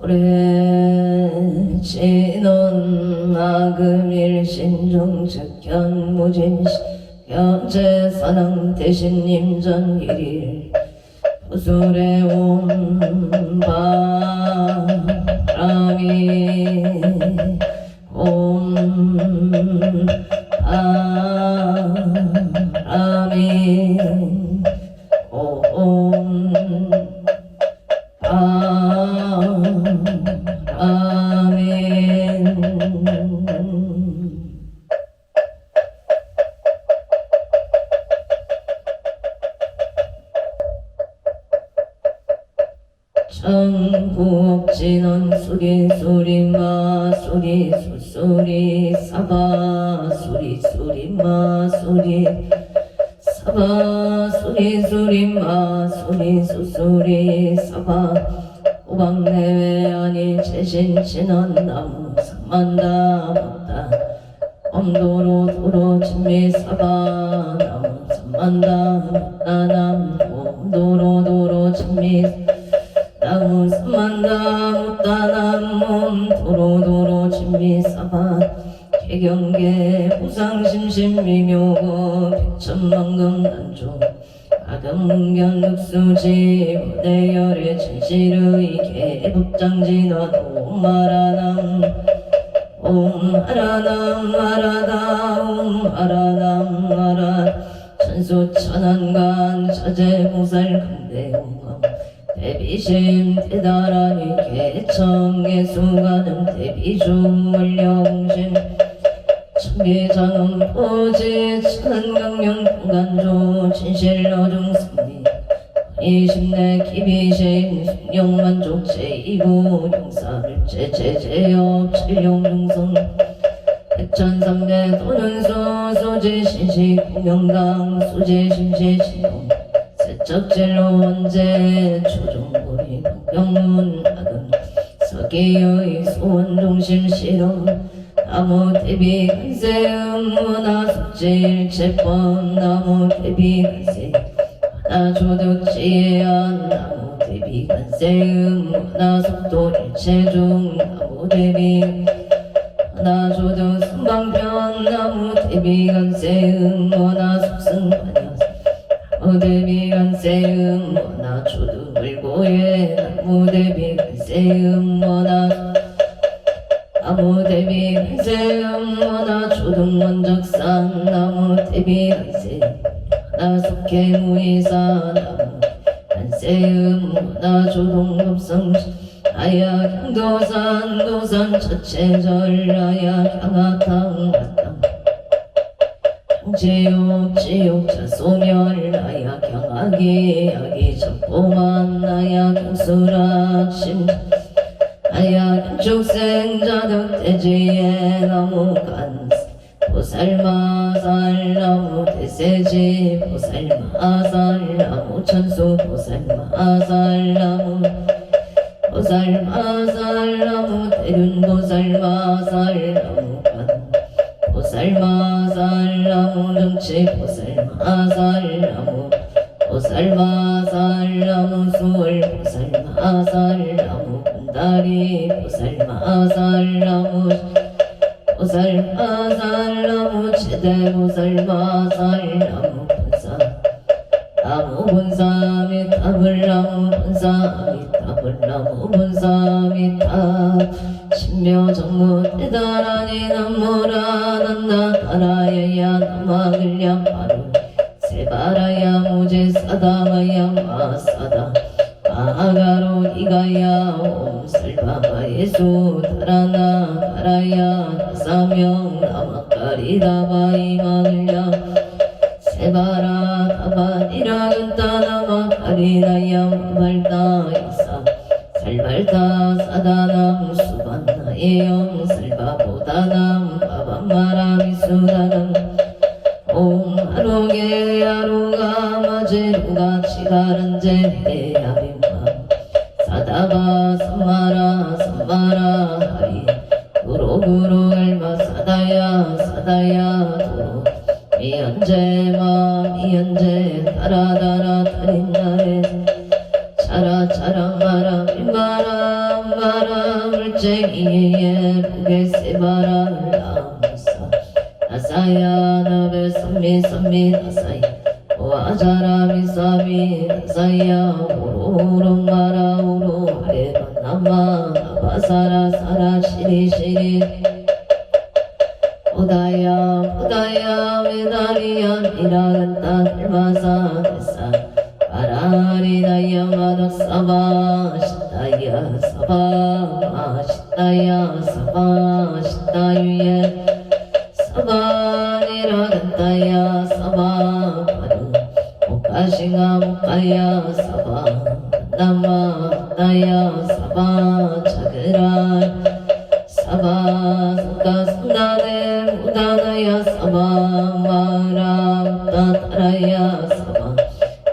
오래 지는 나금일 신중즉 현무진시 현재사능 대신님 전일일 부술에 온 바람이 온 바람이 온 천국진원 수리 수리마 수리 수수리 사바 수리 수리마 수리 사바 수리 수리마 수리 수수리 사바 호박내외 아니 재신친원 나무 삼만다 못다 엄도로 도로 진미 사바 나무 삼만다 못다 나무 엄도로 도로 진미 나무 삼만다 못다 나무 도로도로 진미 사바 개경계 보상심심미묘고 백천만금 난조 아등문견 늑수지 무대열의 진실의 개법장진원 옴마라남 옴마라남 마라다 옴마라남 마라 천수천안간 자재보살 금대용왕 대비심 대다라니 개청개수가는 대비중물령심 천계장음 포지 천강령 풍간조 진실러중승리 이십내 기비심 숙령만족 제2구 용사를 제제제업 칠용중성 백천삼백 도는수 소지신시 공명당 소지신시 진동 세척질로 원제 초종고리 병문 악은 서기의 소원중심 실험 나무 대비 간세음 문화 숙제일체법 나무 대비 간세 하나 조득지혜한 나무 대비 간세음 문화 속도 일체중 나무 대비 하나 조득 선방편 나무 대비 간세음 문화 속승반야 나무 대비 간세음 문화 조득 물고에 나무 대비 간세음 문화 나무 대비 간세음 문화 초등원적산 나무 대비 간세 하나 속해 무이사 나무 간세음 문화 조동급성 아야 향도산 도산 첫체절 아야 향하탕 마탕 지옥 지옥자 소멸 아야 향하기 아기 적보만 아야 경수락 심 아야 축생자득 대지에 나무간 보살마살 나무 대세지 보살마살 나무 천수 보살마살 나무 보살마살 나무 대륜 보살마살 나무간 보살마살 나무 정치 보살마살 나무 보살마살 나무 수월 보살마살 나무 다리 보살마살 나무 보살마살 나무 제대 보살마살 나무 본사 나무 본사 미탑을 나무 본사 미탑을 나무 본사 미탑 신묘정무 대다라니 남모라 난나 가라야야 남아글량 바로 세바라야 무제 사다마야 마사다 아가로 이가야 옴살바바 예수 다라나 가라야 다사명 나마까리다바 이마글야 세바라 다바니라근따 나마까리다야 마발다 이사 살발다 사다남 수반나의 영살바보다남 바밤마라미수다남 옴 하루게 하루가 마제루가 치가른제 해야림마 사다바 삼마라 삼마라 하리 구로구로 알마 사다야 사다야 도로 미연제마 미연제 다라다라 다린나레 차라 차라 마라 밀마라 마라 쟁이에 북에 세바람을 나무사 나사야 나베 삼미 나사이 와자라미 사미 나사야 오로오로 마라오로 아레만 나마 나바사라 사라 시리 오다야 메다리야 미라간타 헬마사 데사 아라리다야 마덕 사바 시다야 사바 시다유예 사바니라간타야 사바 파루 오카싱아 모카야 사바 나마다야 사바 차그라 사바 상가상나네 무다나야 사바 마라 우다타라야 사바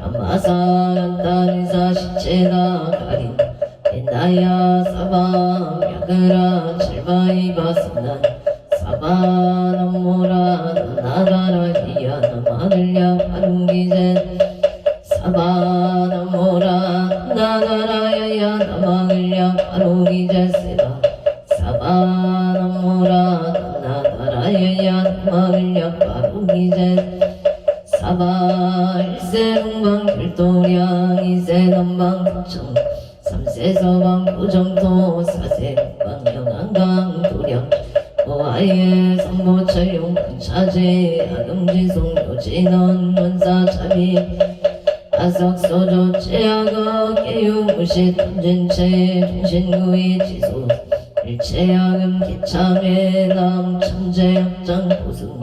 아마사란타니사 시체다 가린 엔다야 사바 야그라 칠바이바 산난 사바 남모라 나다라 히야 나마들야 파룽기젠 사바 남모라 나다라야야 나마들야 파룽기젠 세바 사바나모라 나다라야야 나마을야 빠루기제 사바 일세동방 길도량 이세남방 부청 삼세서방 부정토 사세동방 영안강 도량 오아예 성모철용 차제 아금지송 요진원 원사차비 아석소조 제약어 개유무시 탐진체 중신구이 지소 일체야금 기참의 남 천재역장 보승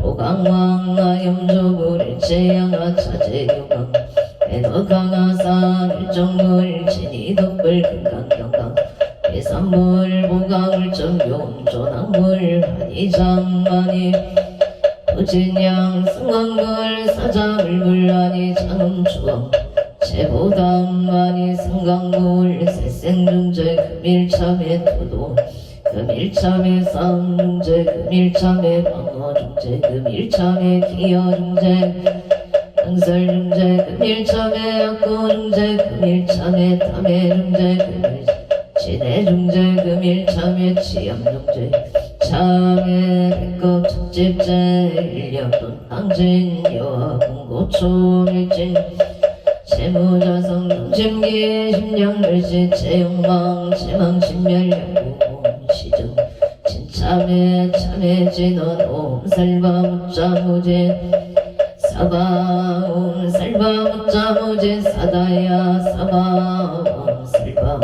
보강왕 나염조불 일체양아 차제유강 애덕강아산 일정불 진이덕불 금강경강 예산불 보강을 점용 조낭불 한이장만이 부진양 승강불 사장을 불하니 장음주왕 제보당만이 승강불 새생중재 금일참의 토도 금일참의 싸움중재 금일참의 방어중재 금일참의 기여중재 양설중재 금일참의 약고중재 금일참의 탐해중재 진해중재 금일참의 치암중재 참의 백급 첫집재 일력돈 당진 여와 공고초밀진 재무자성 동심기 심령글씨 채용망 채망신멸양구공 시정 진참해 참해진원 옴살바무자무진 사바 옴살바무자무진 사다야 사바 옴살바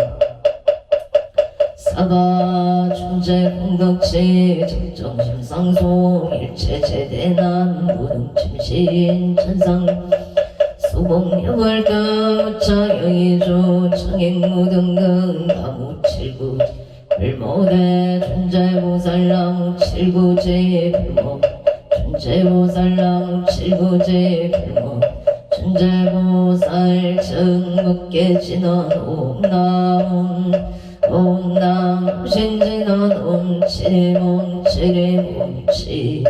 사바 중재 공덕치 정정심상송 일체제대난 무등침신 천상 소봉여벌가 우차여의조 청행무등등 나무칠구 불모대 존재보살나무 칠구제 불모 존재보살나무 칠구제 불모 존재보살 정묵계진원 옴남 신진원 옴치림치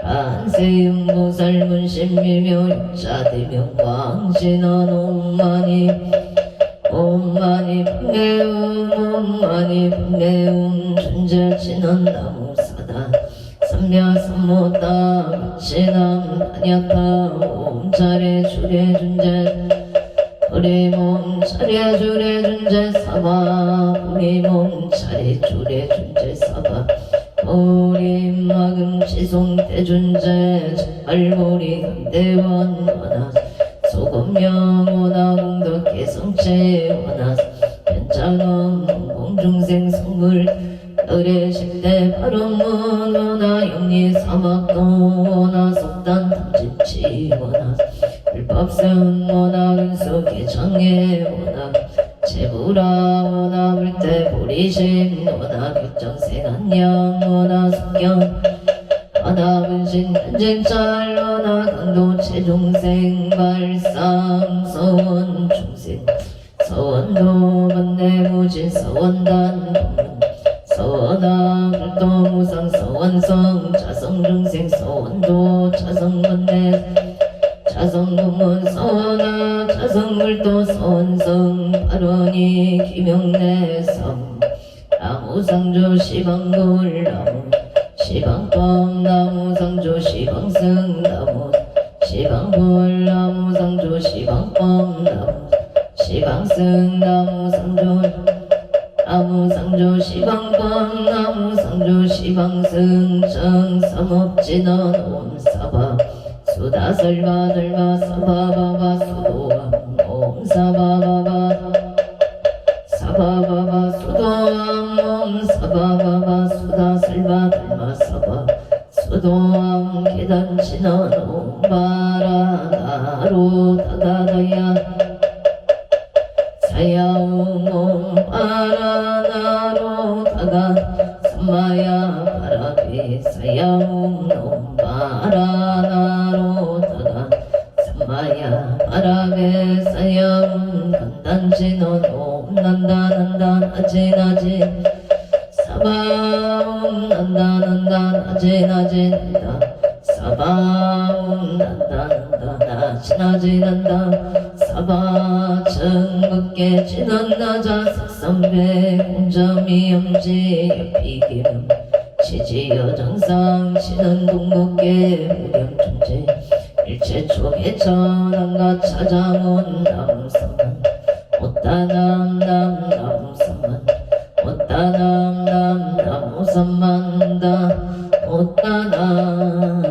한세음보살 문신미묘 육자대명 왕신원 옴마니 분매음 존재진원 나무사다 삼야삼모다 미치남 다냐타 옴차례 주례 존재 우리몸 차례 주례 존재 사바 우리몸 차례 주례 존재 사바 우리마금 지송 대존재 알보리 강대원 원하 소금명 원하 공덕 개성체 원하 변장엄 공중생 성물 너래 십대 바로문 원하 영리 사막동 원하 속단 탐진치 원하 불법세운 원하 근수 개정예 원하 제부라 원하 불대 보리심 원하 결정생한양 원하 숙경 원하 분신 현쟁찰 원하 강도 체중생 발상 서원 중생 서원도 번뇌무진 서원단 동문 서원하 불도 무상 서원성 자성중생 서원도 자성번뇌 자성동문 서원하 자성불도 서원성 발원이 기명내성 나무상조 시방돌나무 시방법 나무상조 시방승나무 시방돌나무 상조 시방법 나무 시방승나무 상조 나무상조 시방법 나무상조 시방승 정삼업진원 옴사바 수다설바들바 사바바바 수도암 옴사바바바 사바바바 수도암 옴사바바바 수다설바들바 사바 수도암 계단진원 옴바라나로 다다다야 사야옹 옴바라나로 다가 삼마야 바라비 사야옹 옴바라나로 다가 삼마야 바라베 사야옹 간단진원 옴난다난다 나제나제 사바옴 난다난다 나제나제난다 사바옴 난다난다 나지나제난다 사바 정극계 진원나자 색삼배 공점이 염지 옆이기름 지지여 정상 치는 동국계 무렴중재 일체 쪽에 전한가 찾아온 남성은 못다남 남남성은 못다남 남남우선만다 못다남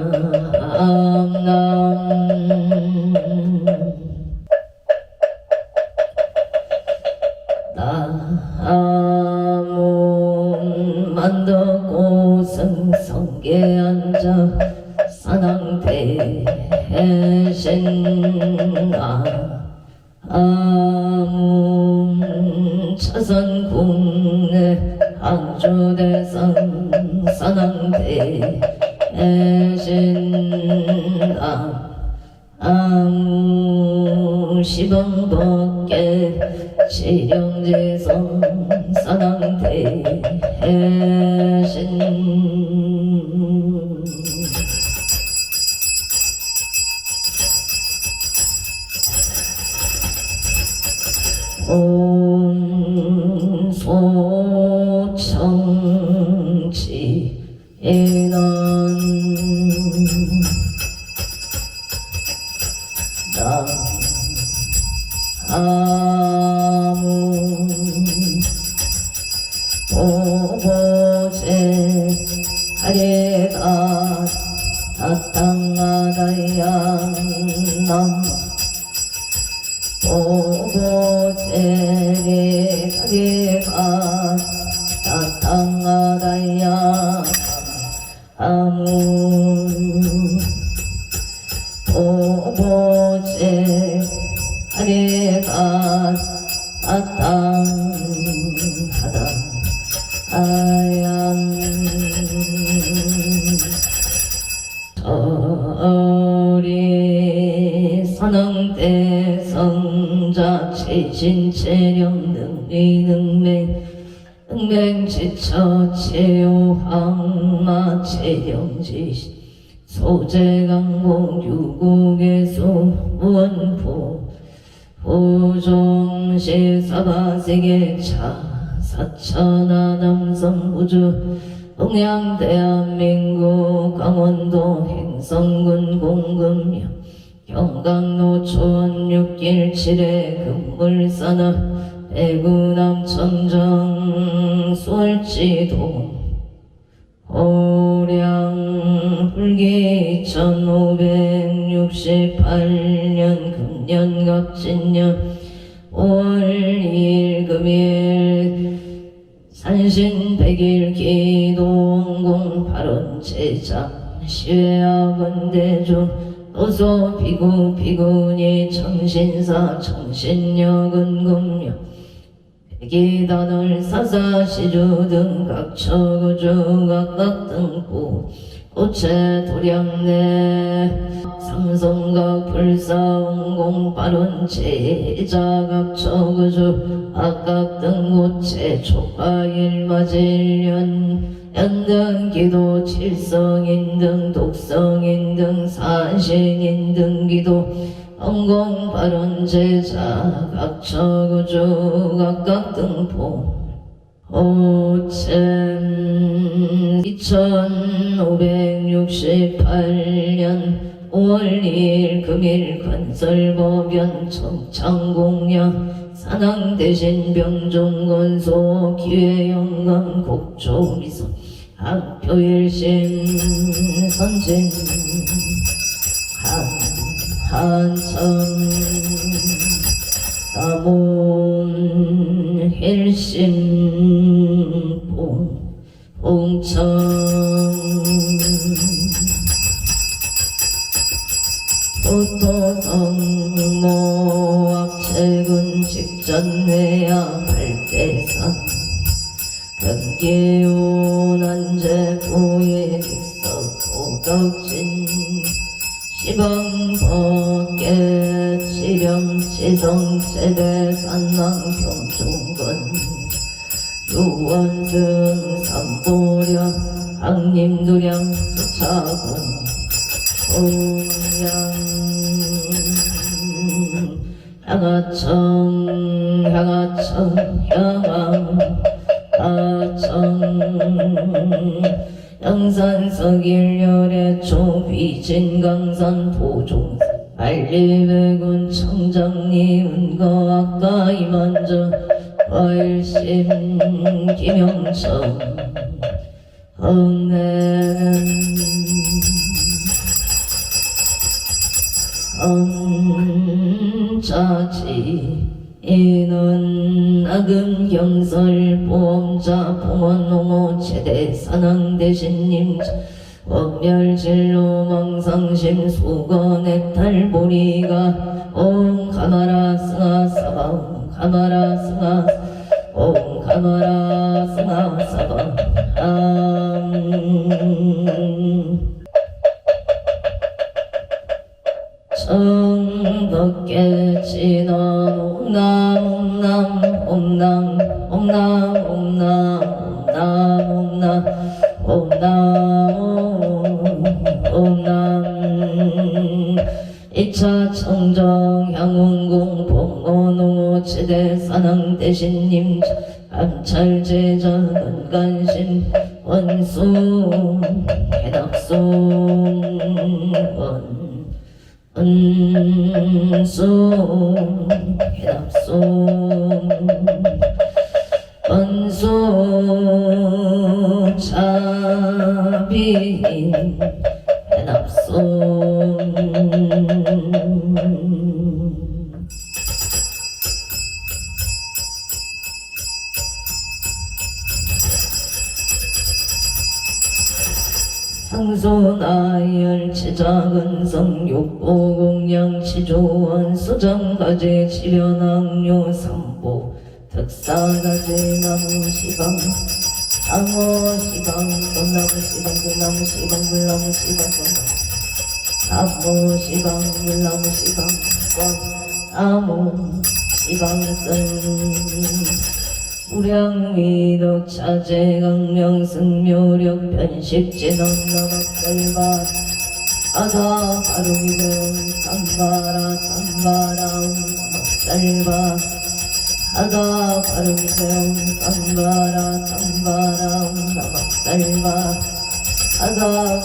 남 나무 만덕고승 성계 앉아 산왕대신나 아문 차선국내 항주대상 산왕대신나 아무 시방법계 지령지성 산왕대신 온 소청지인원 아무 보고제 하래가 다땅하다양 보고제 하래가 다땅하다양 아무 보고제 하래가 마땅하다 아양 저리 선왕대 성자 체신체령 능리능맹 능맹지처 체오항마 체령지시 소재강공 유국의소 무원포 호종시 사바세계차 사천하 남성우주 동양 대한민국 강원도 행성군 공금역 경강노촌 6길 7회 금물산업 대구남 청정 수월지도 호량 불기 2568년 금년 갑진년 5월 2일 금일 산신 100일 기도원공 발언 제장 시외학원 대중 도소 비구 비구니 청신사 청신역은 금역 백이단을 사사시주 등 각처구주 각각 등구 고체 도량내 삼성각 불사원공 발언 제자 각처구주 각각 등 고체 촉파일마질련 연등 기도 칠성인 등 독성인 등 산신인 등 기도 원공 발언 제자 각처구주 각각 등포 오천 2568년 5월 2일 금일 건설법연 청창공야 산왕대신 병종건소 기회영광 곡조미소 학교일심 선진 한천 남원 일심 봉청 도토성모 악책은 직전해야 발대산 경계온 안제부의 객석 도덕진 시방법계 치령지성 세대 산왕경종건 유원승 삼보령 강림두량 수차공 공양 향하청 향하청 양산석일열의 초비진강산 도종 알리백운 청장리 은거 아까 이만저 과일심 김영청 험내는 자지 이는 악음 경설 보험자 봉원농호 최대 산왕대신님 원멸진로 망상심 수건의 탈보리가 옴 가마라 승하 사방 가마라 승하 옴 가마라 승하 사방 청덕계 진원 옴남 옴남 옴남 옴남 옴남 옴남 옴남 2차 청정 향운궁 봉원홍호 지대 산왕대신님 암찰제전 은간신 원수 해납송 은수 해납송 은수 차비 해납송 향소나열 치작은성 육보공양 치조원 수정가제 치련악료 삼보 특사가제 나무시방 나무시방 돈나무시방 불나무시방 불나무시방 나무시방 불나무시방 나무시방승 우량미덕 차제강명 승묘력 편식진원 나막달바 아다 바루기대원 삼바라 삼바라 나막달바 아다 바루기대원 삼바라 삼바라 나막달바 아다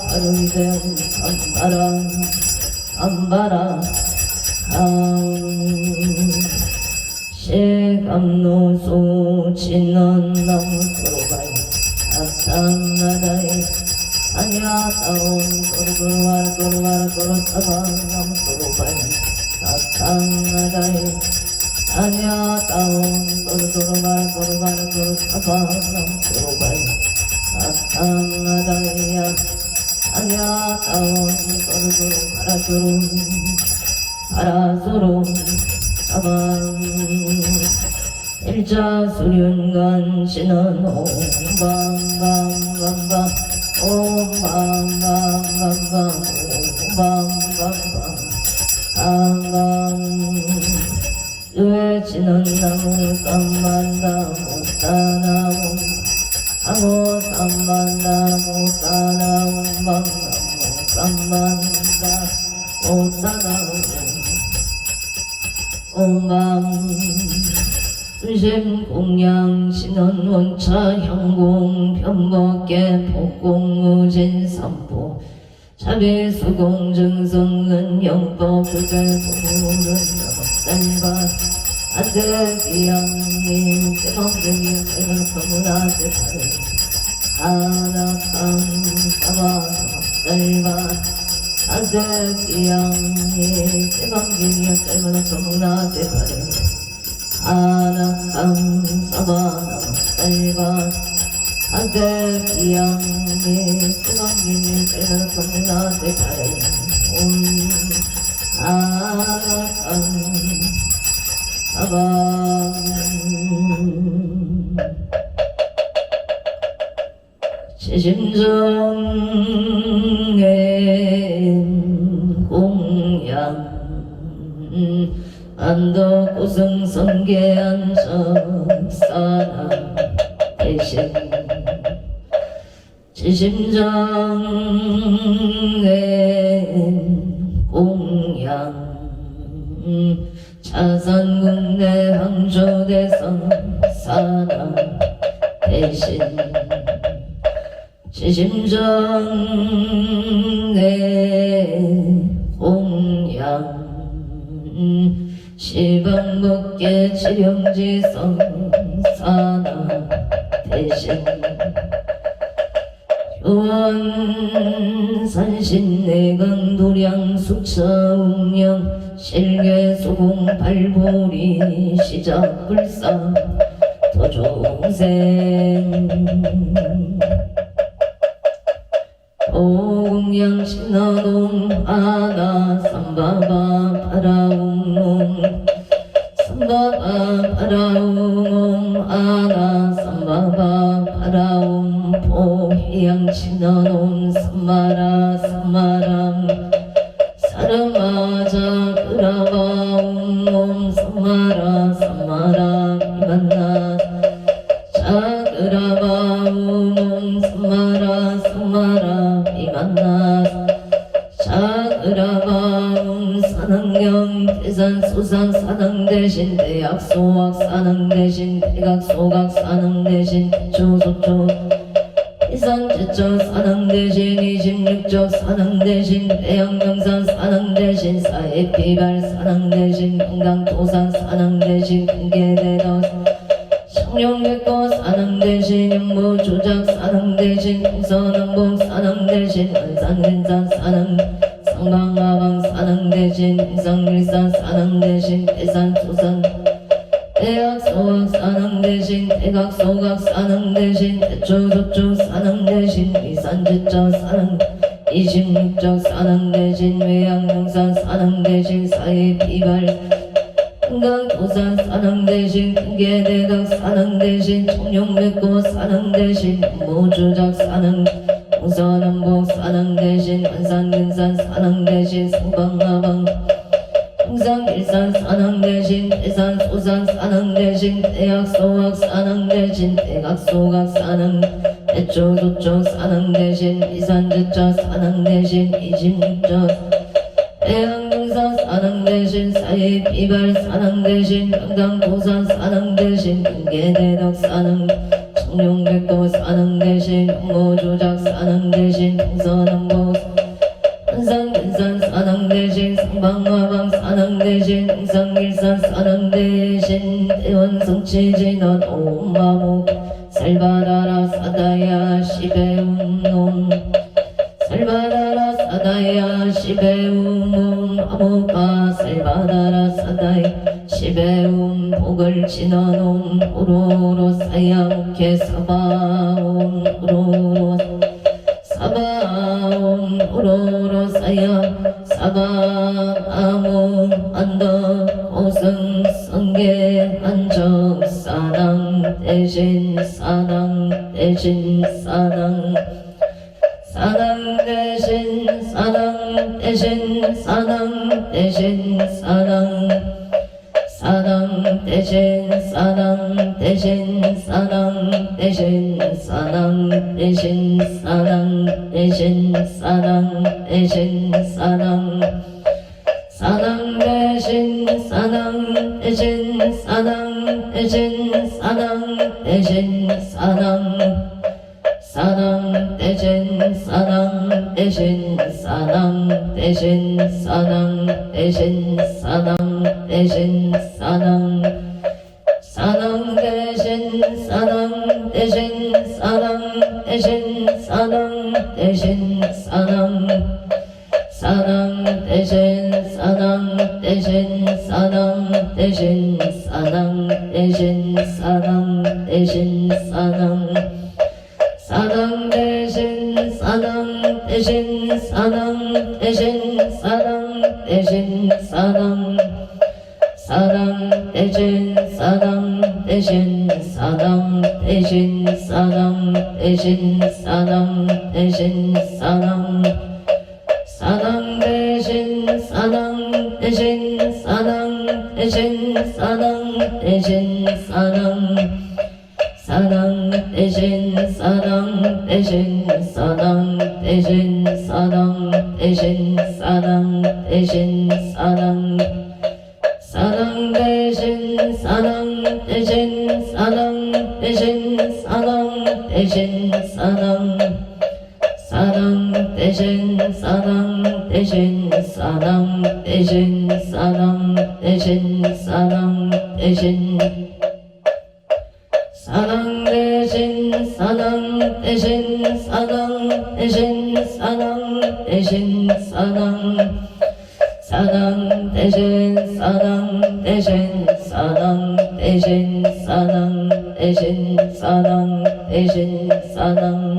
바루기대원 삼바라 삼바라 시감노소 진원나무 소로바이 아탄나다이 아냐다온 도로도로와라 도로와라 도로사방나무 소로바이 아탄나다이 아냐다온 도로도로와라 도로와라 도로사방나무 소로바이 아탄나다이야 아냐다온 도로도로와라 도로 바라소로 사방 일자수륜간 신은 옴방방방방 옴방방방방 옴방방방 방방 유해지는 나무 쌈만나무 따나무 나무 쌈만나무 따나무 방나무 쌈만나무 따나무 옴방 순심 공양 신원 원차 향공 변법계 복공무진 삼보 자비 수공 증성은 영법 그대 보물은 영업살바 아드기양님 때먹으니 살갑하무나 때파를 하나감 사바 영업살바 아드기양님 때먹으니 살갑하무나 때파를 하나감 사바 영업살바 아드기양님 때먹으니 살갑하무나 때파를 하나감 사방 제심정의 공양 안덕고승성계한 적사나 대신 제심정의 공양 자산국내 항조대성 사나 대신 지심정의 공양 시방법계 지령지성 사나 대신 교원산신내강 도량 숙처운영 실계소공 발보리 시작불상 도종생 오공양 신화동 하나 삼바바 파라웅몽 삼바바 파라웅몽 하나 삼바바 파라웅 포희양 신화동 삼마라 삼마람 사람아자 그라바웅몽 삼마라 삼마라 만나 자그라바웅몽 삼마라 삼마라 만나 자그라바웅 사능경 대산 소산 사능 대신 대학 소학 사능 대신 대각 소각 사능 대신 대초소초 이산지적 사능 대신 26적 사능 대신 대양명산 사능 대신 사회피발 사능 대신 건강도산 사능 대신 큰계대덕 청룡백고 사능 대신 영무조작 사능 대신 동서남북 사능 대신 원산근산 사능 상방마방 사능 대신 동성일산 사능 대신 대산소산 대학소학 사능 대신 대각소각 사능 대신 대초소초 사능 대신 위산지적 사능 26적 사능 대신 외양명산 사능 대신 사회피발 건강도산 사능 대신 큰계대덕 사능 대신 청룡백고 사능 대신 무주작 사능 동서남북 사능 대신 원산근산 사능 대신 상방마방 동상일산 사능 대신 대산소산 사능 대신 대학소학 사능 대신 대각소각 사능 대초소초 사능 대신 위산지적 사능 대신 26적 대항공산 사능 대신 사회피발 사능 대신 건강도산 사능 대신 큰계대덕 사능 청룡백도 사능 대신 영무조작 사능 대신 동서남북 원산근산 사능 대신 상방마방 사능 대신 동상일산 사능 대신 대원성취진원 오마목 살바다라 사다야 시배운놈 살바다라 사다야 시배운놈 아모가 살바다라 사다야 시배운 복을 지너놈 우로로 사야옥해 사바옴 우로로 사바옴 우로로 사야 사바아무 안덕 오승 성계 한적 사당 대신 사당 대신 사당 사당 대신 사당 대신 사당 대신 사당 사당 대신 사당 대신 사당 대신 사당 대신 사당 대신 사당 대신 사당 사당 대신 대신 사랑 대신 사랑 대신 사랑 대신 사랑 사랑 대신 사랑 대신 사랑 대신 사랑 대신 사랑 대신 사랑 사랑 대신 사랑 대신 사랑 대신 사랑 대신 사랑 사랑 대신 사랑 대신 사랑 대신 사랑 대신 사랑 대신 사랑 사랑 대신 사랑 대신 사랑 대신 사랑 대신 사랑 사랑 대신 사랑 대신 사랑 대신 사랑 대신 사랑 대신 사랑 사랑 대신 사랑 대신 사랑 대신 사랑 대신 사랑 사랑 대신 사랑 대신 사랑 대신 사랑 대신 사랑 대신 사랑 사랑 대신 사랑 대신 사랑 대신 사랑 대신 사랑 사랑 대신 사랑 대신 사랑 대신 사랑 대신 사랑 대신 사랑 대신 사랑 대신 사랑 대신 사랑 대신 사랑 사랑 대신 사랑 대신 사랑 대신 사랑 대신 사랑 대신 사랑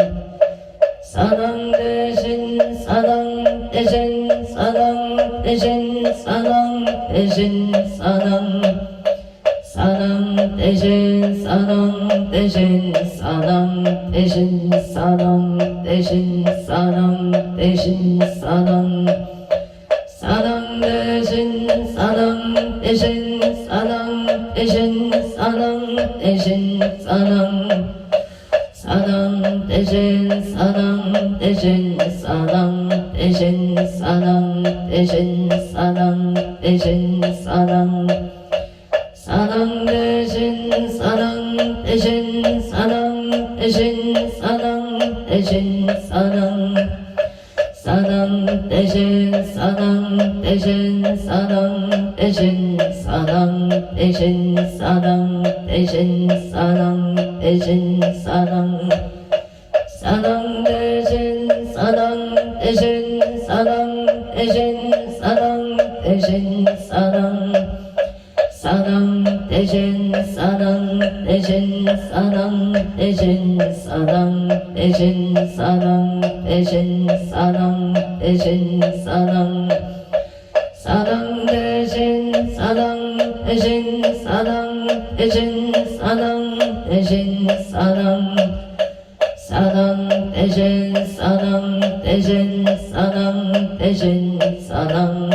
사랑 대신 사랑 대신 사랑 대신 사랑 대신 사랑 사랑 대신 사랑 대신 사랑 대신 사랑 대신 사랑 대신 사랑 사랑 대신 사랑 대신 사랑 대신 사랑 대신 사랑 사랑 대신 사랑 대신 사랑 대신 사랑 대신 사랑 대신 사랑 사랑 대신 사랑 대신 사랑 대신 사랑 대신 사랑 사랑 대신 사랑 대신 사랑 대신 사랑 대신 사랑 대신 사랑 대신 사랑 사랑 대신 사랑 대신 사랑 대신 사랑 대신 사랑 사랑 대신 사랑 대신 사랑 대신 사랑 대신 사랑 대신 사랑 대신 사랑 사랑 대신 사랑 대신 사랑 대신 사랑 대신 사랑 사랑 대신 사랑 대신 사랑 대신 사랑 대신 사랑 대신 사랑 대신 사랑 사랑 대신 사랑 대신 사랑 대신 사랑 대신 사랑 사랑 대신 사랑 대신 사랑 대신 사랑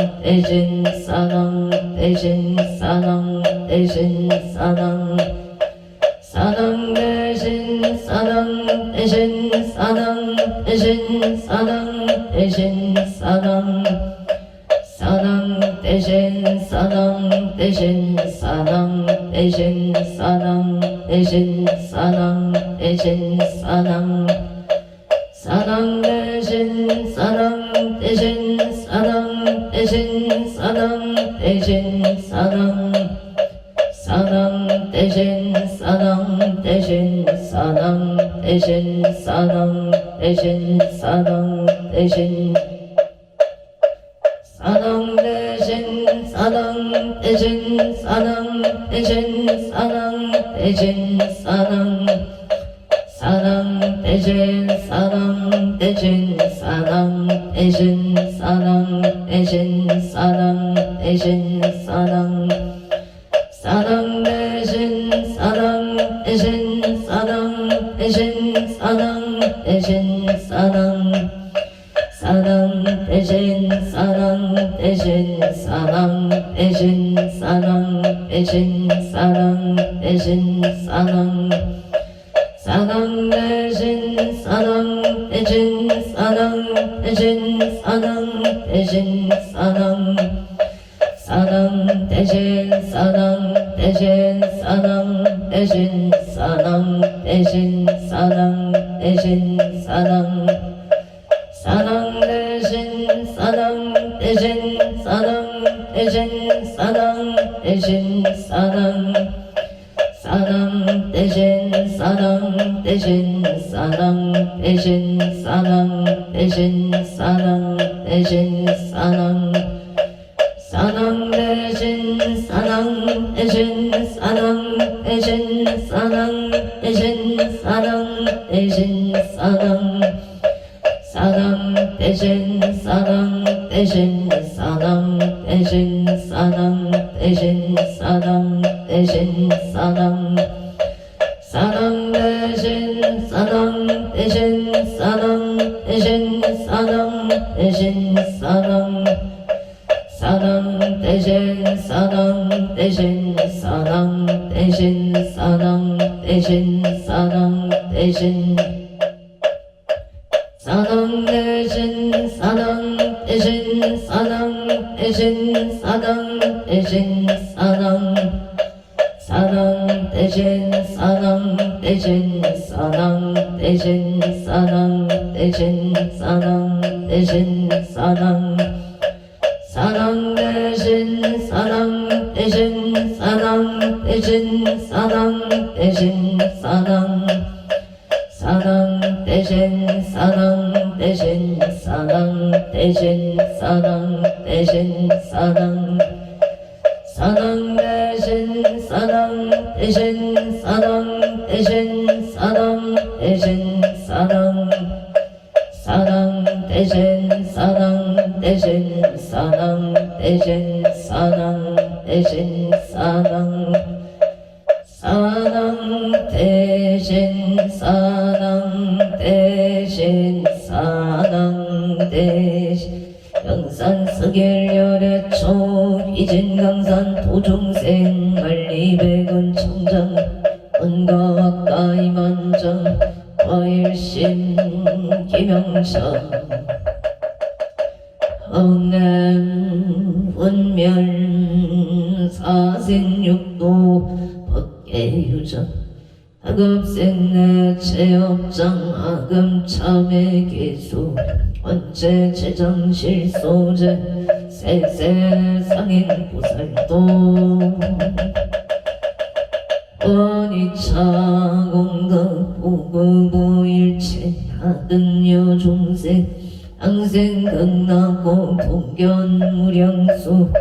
대신 사랑 대신 사랑 사랑 대신 사랑 대신 사랑 대신 사랑 대신 사랑 사랑 대신 사랑 대신 사랑 대신 사랑 대신 사랑 대신 사랑 대신 사랑 대신 사랑 대신 사랑 대신 사랑 사랑 대신 사랑 대신 사랑 대신 사랑 대신 사랑 대신 사랑 사랑 대신 사랑 대신 사랑 대신 사랑 대신 사랑 사랑 대신 사랑 대신 사랑 대신 사랑 대신 사랑 대신 사랑 사랑 대신 사랑 대신 사랑 대신 사랑 대신 사랑 사랑 대신 사랑 대신 사랑 대신 사랑 대신 사랑 대신 사랑 사랑 대신 사랑 대신 사랑 대신 사랑 대신 사랑 사랑 대신 사랑 대신 사랑 대신 사랑 대신 사랑 대신 사랑 사랑 대신 사랑 대신 사랑 대신 사랑 대신 사랑 대신 사랑 사랑 대신 사랑 대신 사랑 대신 사랑 대신 사랑 대신 사랑 사랑 대신 사랑 대신 사랑 대신 사랑 대신 사랑 사랑 대신 사랑 대신 사랑 대신 사랑 대신 사랑 대신 사랑 대신 사랑 대신 사랑 대신 사랑 대신 사랑 사랑 대신 사랑 대신 사랑 대신 사랑 대신 사랑 대신 사랑 사랑 대신 사랑 대신 사랑 대신 사랑 대신 사랑 사랑 대신 사랑 대신 사랑 대신 사랑 대신 사랑 사랑 대신 사랑 대신 사랑 대신 사랑 대신 사랑 사랑 대신 사랑 대신 사랑 대신 사랑 대신 사랑 사랑 대신 사랑 대신 사랑 대신 영산 서결열의 초 이진강산 도중생 만리백은 청정 은가 가까이 만정 과일심 김영천 흥남 운면 사생육도 법계유전 학업생내 체업장 아금참의 개수 원체 재정실소재 세세상인 보살도 원이차 공덕 보구부일체 하등여 중생 당생 극락고 동견무량수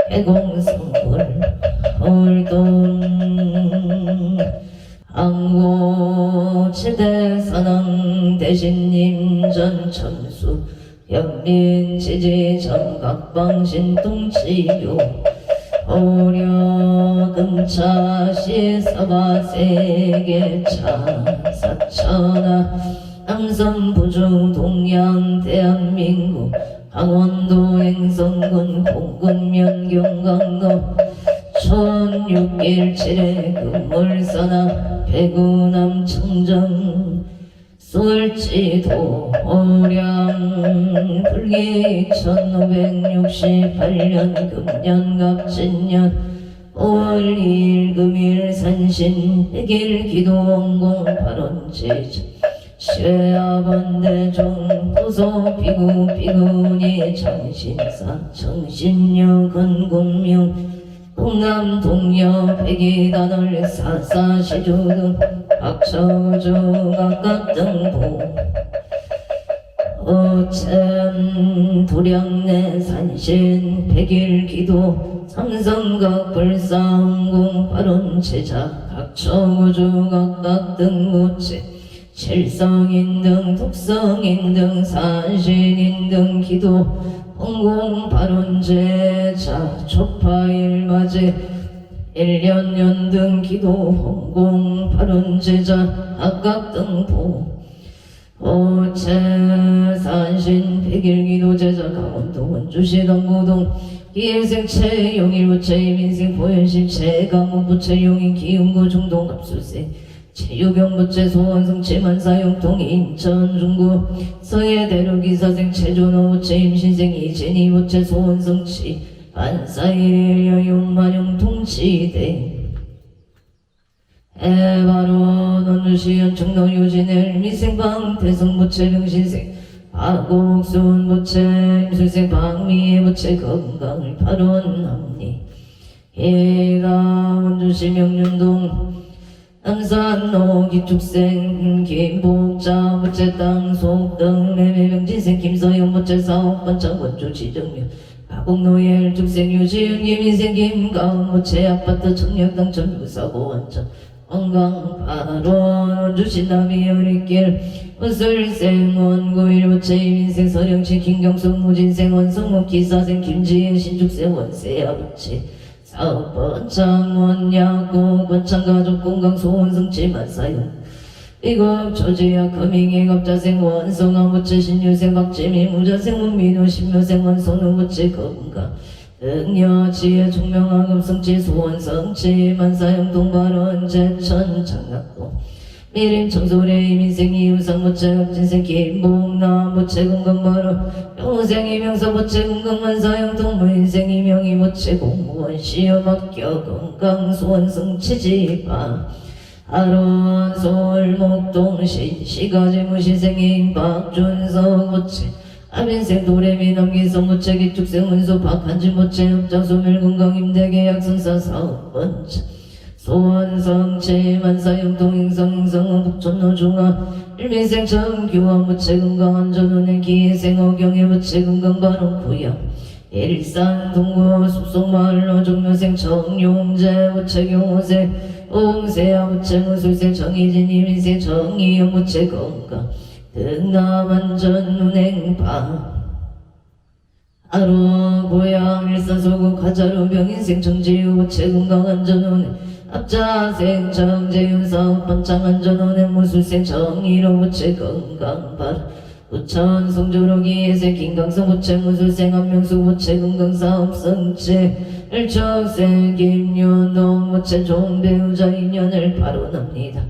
해공성불 홀돈 항고 칠대사당 대신님 전천수 영린지지 정각방신동치유 오려금차시 사바세계차 사천하 남성부주 동양 대한민국 강원도 행성군 공군면 경강도 1617의 금물사나 배구남 청정 쏠지도 오량 불기 1568년 금년갑진년 5월 2일 금일 산신 백일 기도원공 발원제자 쇠아번대종 도소 비구 비구니 정신사 정신여 건공명 동남 동여 백이단을 사사시주 등 박처주 각각등보 오천 도량내 산신 백일기도 삼성각 불상공 발원체자 각처주 각각등고체 칠성인 등 독성인 등 산신인 등 기도 홍공 발원제자 초파일마제 일년년 등 기도 홍공 발원제자 각각등보 오체산신 백일기도제자 강원도 원주시 강구동 기일생체 용일부체 이민생 보현실체 강원부체 용인 기운고 중동 압수생 체유경부체 소원성 체만사 용통 인천 중구 서해 대륙이사생 체조노부체 임신생 이진이부체 소원성치 반사일일 여윤만용 통치대 에바로 논주시연 충노유진을 미생방 대성부채 병신생 박옥순부채 임술생 박미의 부채 건강을 발언합니 해가 원주시 명륜동 남산로 기축생 김복자 부채 땅속등 매매병진생 김서영 부채 사옥반창 원주 지정명 가곡노예 축생 유지은 김인생 김가은 부채 아파트 청약당 전유사고 원천 건강바론 원주시 남이어리길 원술생 원구일 부채 이민생 서령치 김경숙 무진생 원성목 기사생 김지혜 신축생 원세야 부채 사업번창 원야국 원창가족 건강 소원성치 만사용 이국 조지야 금잉의 갑자생 원성아 부채 신유생 박재미 무자생 원민호 신묘생 원선우 부채 건강 응여 지혜 총명아 금성치 소원성치 만사용 동발원 제천 장학도 미림 청소래 이민생 이우상 부채 흑진생 김봉남 부채 건강발원 영생 이명서 부채 건강 만사용 동무인생 이명이 부채 공무원 시험 합격 건강 소원성치 지방 하론 서울목동시 시가지 무시생인 박준석 부채 아민생 도래미 남기성 부채 기축생 문수 박한진 부채 흡장소멸 건강 임대계 약성사 사업번차 소원성치 만사용 동행성 행성 북촌노 중화 일민생 정규화 부채 건강 안전운행 기회생 어경의 부채 건강 발언 구역 일산 동구 숲속마을로 종묘생 정용재 부채 경호생 옹세야 부채 무술생 정희진 이민생 정희영 부채 건강 등남안전운행방 하루 고향 일산소구 가자루 병인생 정지유 부채 건강 안전운행 앞자생 정재윤 사업번창 안전운행 무술생 정희로 부채 건강발 부천 성조로기 예생 김강성 부채 무술생 한명수 부채 건강사업성체 일척생 김윤동 부채 종배우자 인연을 발언합니다.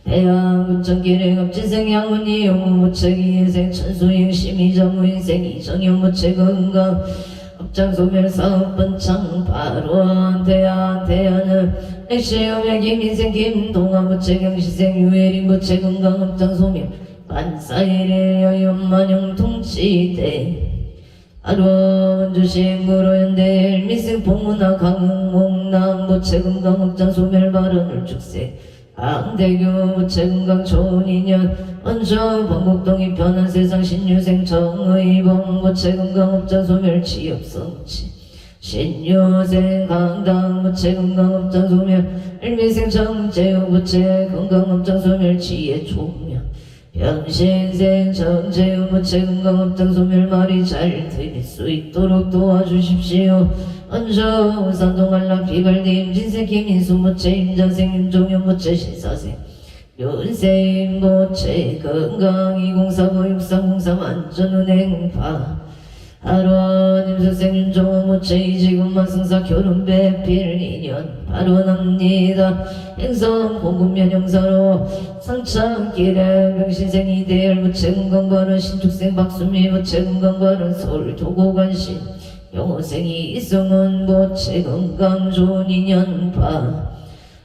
대학 문천길의 갑진생 양문이 영우 부채 기예생 천수행 심의자 무인생 이정현 부채 건강 업장소멸 사업번창 발언 대안은 액시오명 김인생 김동아 부채 경시생 유해린 부채 건강 업장소멸 반사일의 여윤만용 통치대 하루 원주시 구로현대 일미생 봉문화 강흥목남 부채 건강 업장소멸 발언을 축세 강대규 부채 건강 좋은 인연 원주 범국동이 편한 세상 신유생 정의봉 부채 건강 업장소멸 지역성치 신유생 강당 부채 건강 업장소멸 일미생 정재우 부채 건강 업장소멸 지혜 총명 병신생 정재우 부채 건강 업장소멸 말이 잘 들릴 수 있도록 도와주십시오. 원주 산동한라 비발디 임진생 김인수 부채 임자생 임종현 부채 신사생 윤생 부채 건강 20456303 안전운행파 하루원 임수생 윤종원 부채 이지금만 승사 결혼 배필 인연 발언합니다. 행성 공급면 형사로 상창길에 병신생 이대열 부채 건강발언 신축생 박수미 부채 건강발언 서울 도고관신 영호생이 이승훈 부채 건강 좋은 인연파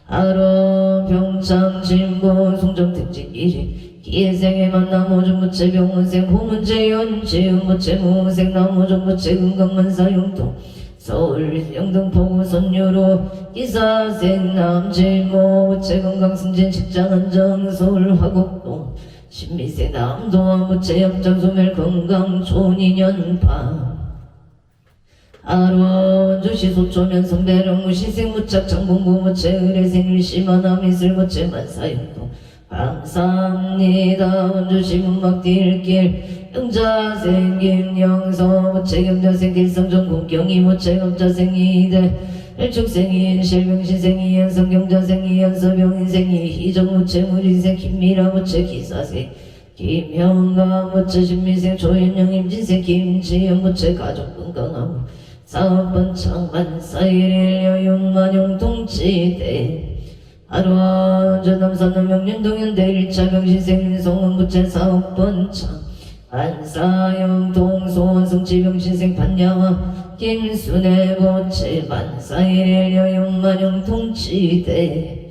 하루 병창 진보 송정특집 1위 기회생의 만남 오준 부채 병원생 보문제 연지은 부채 무생 남오준 부채 건강만사 용통 서울 영등포구 선유로 기사생 남진모 부채 건강승진 직장안정 서울 화곡동 신미생 남도원 부채 역장소멸 건강 좋은 인연파 하루 원주시 소초면 성대령 무시생 무착 장봉구 부채 의뢰생 일심하나 미술 부채 만사용통 감사합니다. 원주시 문막딜길 영자생 김영서 부채 경자생 길성전 공경이 부채 검자생 이대 일축생이 실병신생이 연성 경자생이 연서병인생이 희정 부채 무진생 김미라 부채 기사생 김형가 부채 신미생 조현영 임진생 김지연 부채 가족 건강함 사업번창 만사일일 여윤만용 통치대 하루원 전남산은 명륜동현대 1차 병신생 윤성원 부채 사업번창 안사영동 소원성지병신생 판야와 김순애 보채 만사일일 여용만용 통치대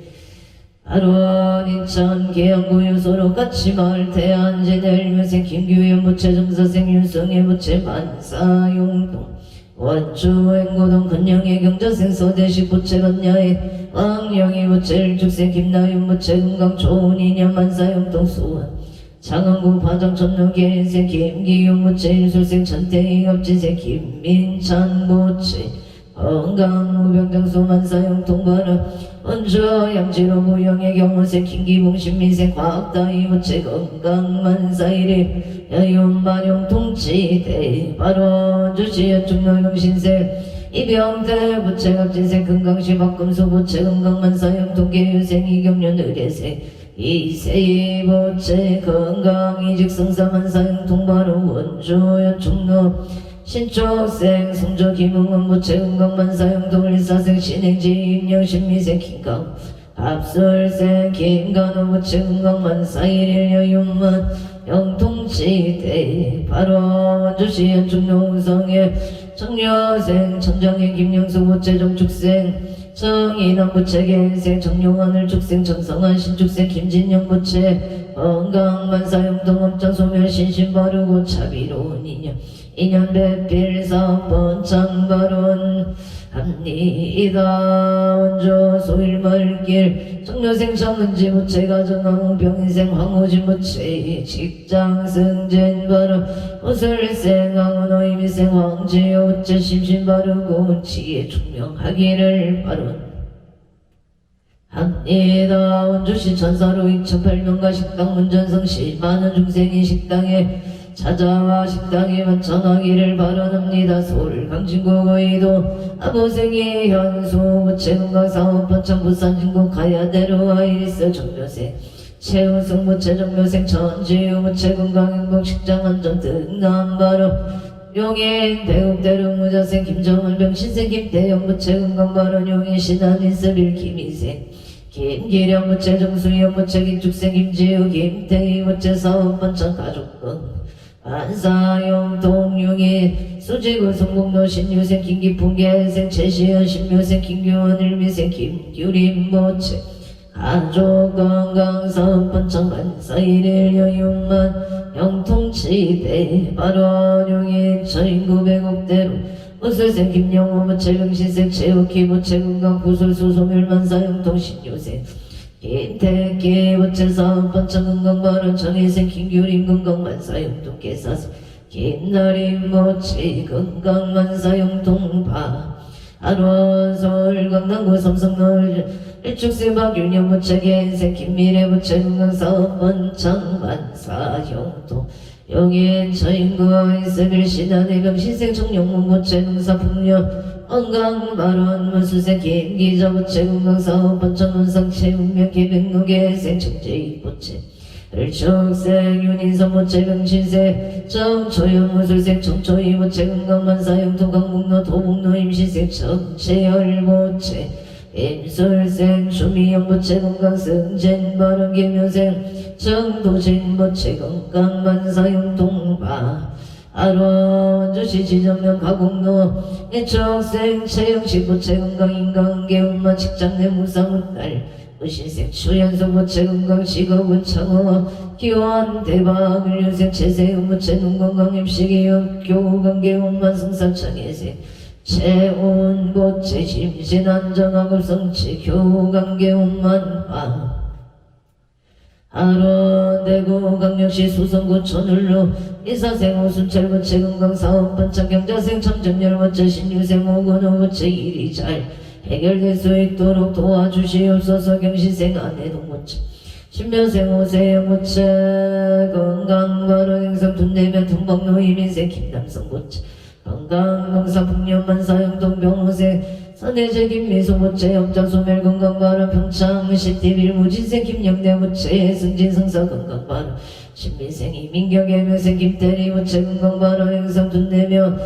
아론 인천 계양구 유소로 같이 마을 대안진엘 묘생 김규현 부채 정사생 윤성의 부채 만사용동 원주 행고동 근영의 경자생 서대식 부채 건야의 왕영이 부채 일축생 김나윤 부채 금강 좋은이년 만사용동 수원 장안구 파정 전역의 인생 김기용 부채 일술생 천태희 갑진생 김민찬 부채 건강무병장소 만사용동 바라 원주 양지로 무영의 경원생 김기봉 신민생 과학다이 부채 건강만사일일 여윤만용 통치대 바로 원주시연 중로영신생 이병대 부채 갑진생 금강시 박금수 부채 건강만사용동 계유생 이경련 의례생 이세희 부채 건강이직성사만사용동 바로 원주연 중로 신축생 성조 김흥원 부채 건강만사용동 일사생 신행지 임영 신미생 김강 합술생 김간호 부채 건강만사일일 여윤만 영통치대 바로 원주시 연중농성의 청려생 천정의 김영수 부채 정축생 정인환 부채 개인생 정용하늘 축생 정성한 신축생 김진영 부채 건강만사용동 업장소멸 신신바르고 차비로운 인연 배필사 번창발원 합니다 원조 소일말길 정려생 정은지 부채 가정왕 병인생 황호진 부채 직장 승진발원 호술생 황은호 임의생 황지호 부채 심신바르고 지혜 충명하기를 발원 합니다 원주시 천사로 2008년가 식당 문전성시 많은 중생이 식당에 찾아와 식당에 만찬하기를 바라옵니다. 서울 강진구 의도 아보생이 현수 부채 건강사업 번창 부산 진구 가야대로 아이리스 정묘생 최우승 부채 정묘생 천지우 부채 건강행복 식장 안전 등남 바로 용인 대국대륙 무자생 김정은 병신생 김대영 부채 건강발언 용인 신한인스빌 김희생 김기령 부채 정수영 부채 김축생 김지우 김태희 부채 사업 번창 가족금 안사용 용인 수지구 성북로 신유생 김기풍 계생 최시현 신묘생 김규원 일미생 김규림 부채 가족건강 사업번창 만사일일 여윤만 영통치대 발원 용인 처인구 백옥대로 우슬생 김영호 부채 병신생 최욱희 부채 건강 구술수 소멸만사용통 신유생 김태기 부채 사업번창 건강발원 정혜생 김규림 건강만사용통 개사생 김나림 부채 건강만사용통 바 안원 서울 강남구 삼성로울 일축생 박윤영 부채 개인생 김미래 부채 건강사업번창 만사용통 용인 처인구 이스빌 신한의 병신생 청룡문 부채 농사풍력 건강발원 문수생 김기자 부채 건강사업 번창문상 최운명 기백누계생 청재익 부채 일축생 윤인선 부채 병신생 정초영 무술생 청초이 부채 건강만사용통 강북로 도북로 임신생 정채열 부채 임술생 주미영 부채 건강승진 발원 김효생 정도진 부채 건강만사용통 바 아론주시 지정면 가공로 애척생 채영식 부채 건강 인간계운만 직장내 무상운달 의신생 추연성 부채 건강 직업은 창어 기원 대박 윤생 채세운 부채 눈건강 임식이역 교관계운만 성사창예생 채운 부채 심신 안정학업 성취 교관계운만 화 아론 대구 강력시 수성구 천을로 이사생 오순철 부채 건강사업 번창 경자생 청정열 부채 신유생 오건호 부채 일이 잘 해결될 수 있도록 도와주시옵소서. 경신생 안내동 부채 신묘생 오세영 부채 건강발원 행성 둔내면 동방로 이민생 김남성 부채 건강농사풍년만사용동 병호생 선해제 김미소 부채 업자소멸 건강발원 평창 시티빌 무진생 김영대 부채 승진성사 건강발원 신민생 이민경 예명생 김태리 부채 건강발원 행성 둔내면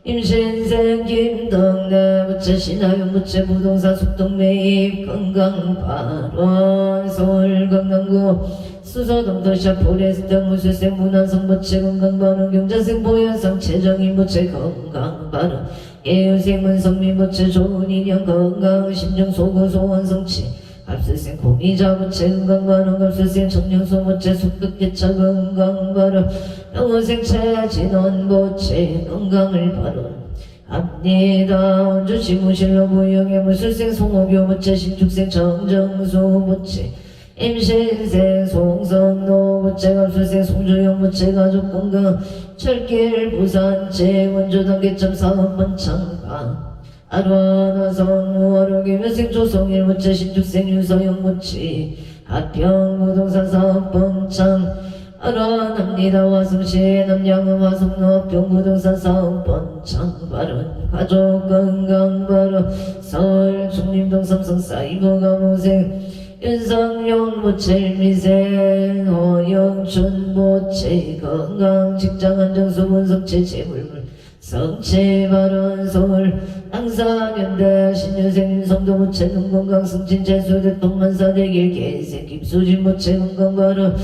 임신생 김덕래 부채 신하연 부채 부동산 숙동매입 건강발원 서울 강남구 수서동 도시아 포레스트 무술생 문화성 부채 건강발원 경자생 보현성 최정인 부채 건강발원 예유생 문성민 부채 좋은 인연 건강 심정 소고 소원 성취 갑술생 고미자 부채 건강발원 갑술생 청년소 부채 속극개차 건강발원 영호생 최진원 부채 건강을 발원 합니다. 원주시 무실로 부영의 무술생 송호교 부채 신축생 정정수 부채 임신생 송성노 부채 갑술생 송주영 부채 가족 건강 철길 부산채 원조단계점 사업번 창가 아루아나성 무화록의 면생 조성일 부채 신축생 유서영 부채 하평 부동산 사업번 창 아루아납니다. 화성시 남양은 화성로 병부동산 사업번 창발원 가족 건강 발원 서울 중림동 삼성 사이버 가무생 윤성용 모첼 미생 허영춘 모체 건강 직장 안정수 분석체 재물물 성체 발원 서울 항사연대 신유생 윤성도 모체 눈건강 승진 재수대 동만사 대길 개생 김수진 모체 건강 발원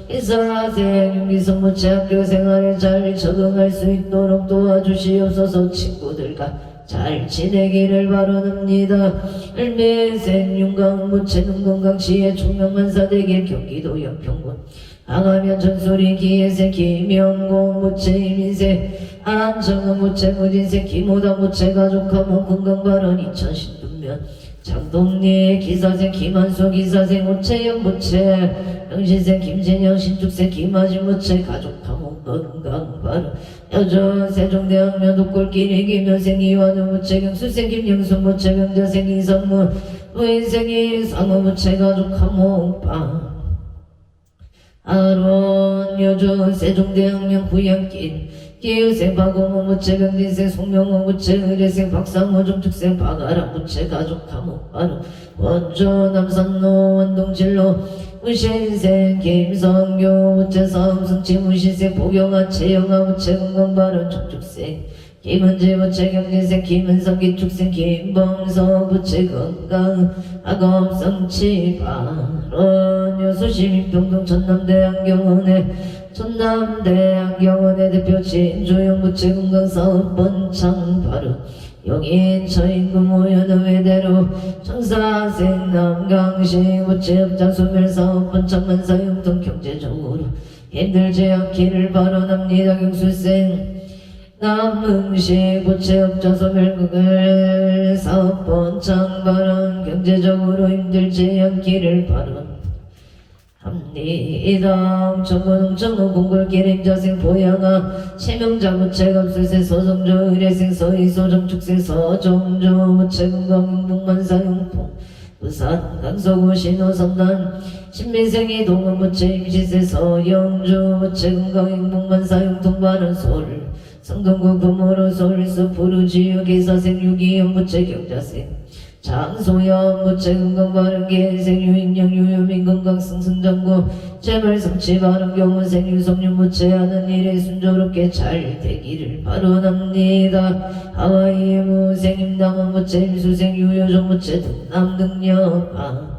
이사생 윤기성 모체 학교 생활에 잘 적응할 수 있도록 도와주시옵소서. 친구들과 잘 지내기를 바랍니다. 을매생 윤강 모체 눈건강 시의 총명만사 대길 경기도 연평군 항하면 전소리 기예생 김영공 모체 이민생 안정은 모체 무진생 김호다 모체 가족하모 건강발원 2016년 장동리 기사생 김한수 기사생 모체영 모체 영신생 김진영 신축생 김하진 모체 가족하모 건강발원 여전 세종대학교 독골길이 김현생 이완우 모체 경수생 김영수 모체 명자생 이성문 부인생 이상우 모체 가족하모 빵 아론 여전 세종대학교 구양길 기우생 박홍호 모체 병진생 송명호 모체 의뢰생 박상호 정축생 박아라 모체 가족 감옥바로 원조 남산로 원동진로 무신생 김성교 모체 사업성치 무신생 보경아 채영아 모체 건강발원 정축생 김은지 모체 경진생 김은성 기축생 김범서 모체 건강 학업성치 발원 여수시 민평동 전남대학경원에 전남대학경원의 대표 진조영 부채 건강사업번 창발원 영인 처인구 모여는 외대로 청사생 남강시 부채업장 소멸사업번 창만사용통 경제적으로 힘들지 않기를 바라납니다. 경수생 남흥시 부채업장 소멸국을 사업번 창발원 경제적으로 힘들지 않기를 바랍니다. 청원홍청로 공골길 행자생 보양아 채명자 부채갑술생 서정조 의뢰생 서희소 정축생 서정조 부채건강 행복만사용통 부산 강서구 신호선단 신민생이 동원 부채 임시세 서영주 부채건강 행복만사용통 바른 서울 성동구 금호로 서울서 부르지유 기사생 유기영 부채 경자생 장소영 부채 건강발원 계생 유인영 유유민 건강 승승장구 제발 성취 발원 경원생 유성윤 부채 하는 일에 순조롭게 잘 되기를 바라납니다. 하와이 무생 임당원 부채 임수생 유효종 부채 등남등여파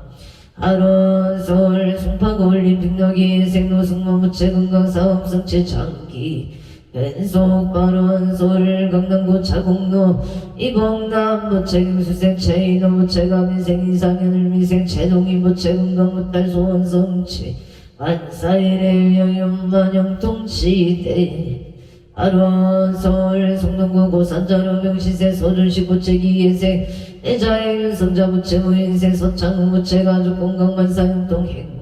하론 서울 송파구 올림픽역이 생노승모 부채 건강사업 성취 장기 연속 발원 서울 강남구 차공로 이봉남 부채 경수생 최인호 부채가 민생 이상현을 민생 최동희 부채 건강무달 소원성취 만사일의 여윤만영 통치대 하론 서울 송동구 고산자로 명시세 서준시 부채 기예생 내자의 윤성자 부채 무인생 서창우 부채 가족 건강만사용통 행복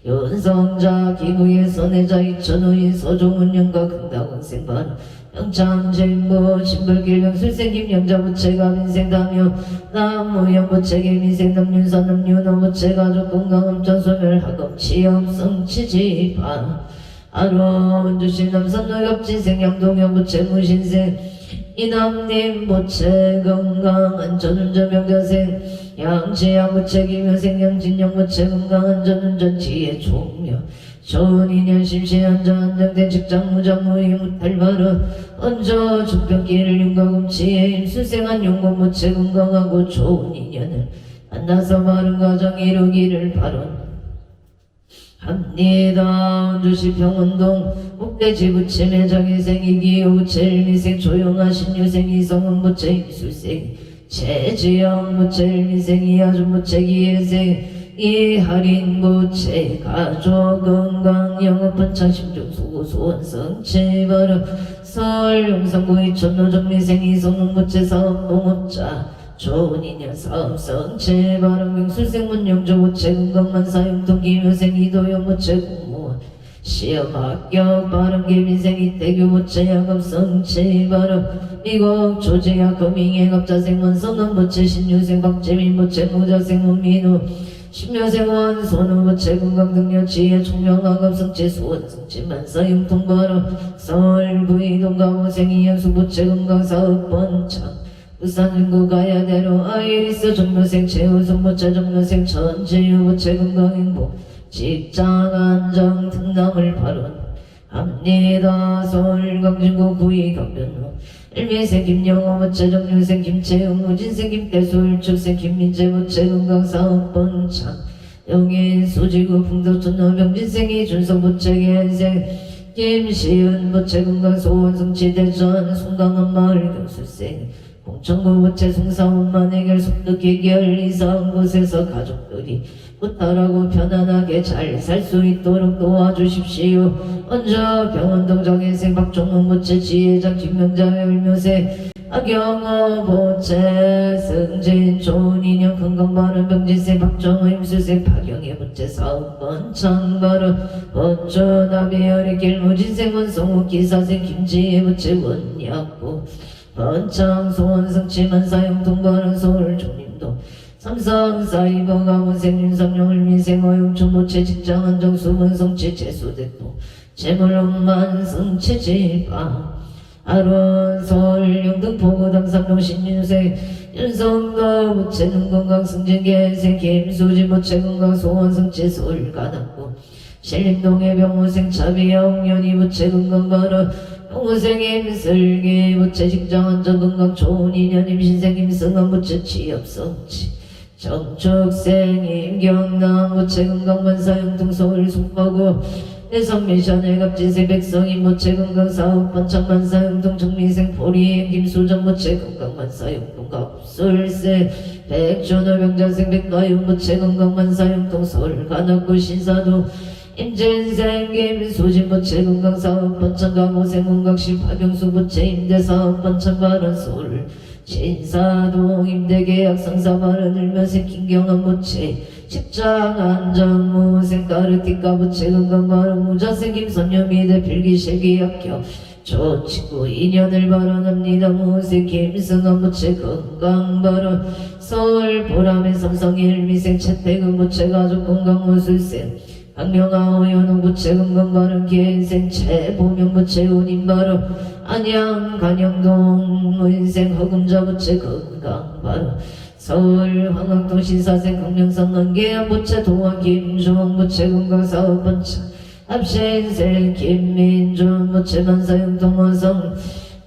윤성자 기부의 선해자 이천우인 서종은영과 금다원생반 영창진부 신불길 명술생 김영자 부채가 민생다며 남무영 부채기 민생 남윤선 남윤호 부채 가족 건강음전 소멸 학업 취업 성취지반 아론주시 남산노엽지생 양동영 부채 무신생 이남님 부채 건강 안전운전 명자생 양치양 부채 김여생 양진영 부채 건강 안전운전 지혜 총명 동력 좋은 인연 심시한자 한장된 직장 무장무의 무탈바로 얹어 중병기를 윤가금치에 임수생한 용공 무체 건강하고 좋은 인연을 만나서 바른 가정 이루기를 바론 합니다. 원주시 평원동 목대지 부침의 장애생이기 우체일미생 조용하신 유생 이성은 무체 임술생 최지영 무체 일미생이 아주 무체 기예생 이할인 무체 가족 건강 영업은 창심중 소고 소원성 체바르 서울 용성구 이천로 정미생 이성은 무체 사업 농업자 좋은 인연 사업성 제발은 경술생문 영조 무체 건강만 사용통 기묘생 이도요 무체 공무원 시험 합격 바른 개민생 이태교 무체 약업성 제발은 미국 조직약 금잉행업자생 원성은 무체 신유생 박재민 무체 무자생 문민우 신묘생 원손우 무체 건강등력 지혜 총명학업성 재수원성 지만사용 통바로 서울 부이동 가무생 이현수 무체 건강사업 번창 부산구 가야대로 아이리스 종묘생 최우선 무체 종묘생 천재유 무체 건강행복 직장 안정 등남을 발언합니다. 서울 강진구 구이 강변로 일미생 김영호 무체 종묘생 김채웅 무진생 김대수 일축생 김민재 무체 건강사업 번창 영인 수지구 풍도촌 병진생 이준석 무체 개생 김시은 무체 건강소원성 지대전 송강원 마을 경술생 공천구 무체 송사원만 해결 속득 해결 이상 곳에서 가족들이 무탈하고 편안하게 잘 살 수 있도록 도와주십시오. 언저 병원동 정혜생 박종문 무체 지혜장 김명자 열묘생 악영어 무체 승진 좋은 인연 건강바른 병진생 박정호 임수생 박영애 무체 사업번 창바른 번조 나비열의 길무진생 원성우 기사생 김지혜 무체 원약부 번창 소원성취만 사용 통과는 서울 종림도 삼성 사이버 가문생 윤삼룡 을민생 어용춘 무체 직장 안정 수문성취 재수대도 재물론만 성취 지방 아론 서울 영등포구 당삼동 신윤생 윤성도 무체 눈건강 승진계생 김수지 무체 건강 소원성취 서울 가남구 신림동의 병호생 차비영 연희 무체 건강바로 동무생 임슬기 무체 직장 안정 건강 좋은 인연 임신생 임승한 무체 취업성취 정축생 임경남 무체 건강만 사용통 서울 송파구 해성미션 해갑진생 백성인 무체 건강 사업 번창만 사용통 정미생 포리임 김수정 무체 건강만 사용통 갑술세 백준호 병자생 백가용 무체 건강만 사용통 서울 관악구 신사도 임진생 김수진 무체 건강사업 번창가모생 건강시 파경수 무체 임대사업 번창바른 서울 신사동 임대계약 상사바른 을면생 김경환 무체 직장 안정무생 까르티카 무체 건강바른 무자생 김선녀미대 필기실기 합격 조치구 인연을 발언합니다. 무생 김승환 무체 건강바른 서울 보람의 삼성일 미생 채택은 무체 가족 건강무술생 강명아 어연호 무체 건강바른 기인생 최보명 무체 운임바로 안양 간영동 인생 허금자 무체 건강바로 서울 황학동 신사생 강명상 안계양 무체 동안 김주홍 무체 건강사업 번창 합신생 김민준 무체 만사용 동화성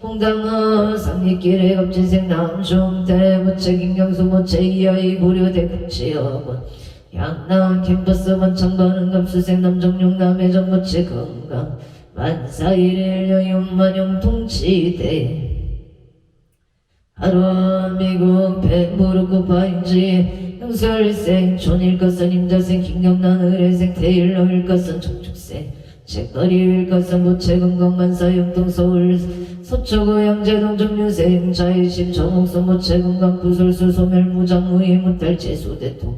홍당어 상립길의 갑진생 남중대 무체 김경수 무체 이하이 고려대 국지여군 양남 캠퍼스 번창바른 감수생 남정용 남해정 무체 건강 만사일일 여윤만용 통치대 하루원 미국 백무르크 바인지 형설생 촌일 것은 임자생 김경란 의뢰생 테일러일 것은 정축생 책거리일 것은 무체 건강 만사용동 서울 서초구 양재동 정유생 자의심 정옥소 무체 건강 구설수 소멸 무장무의 무탈 재수대통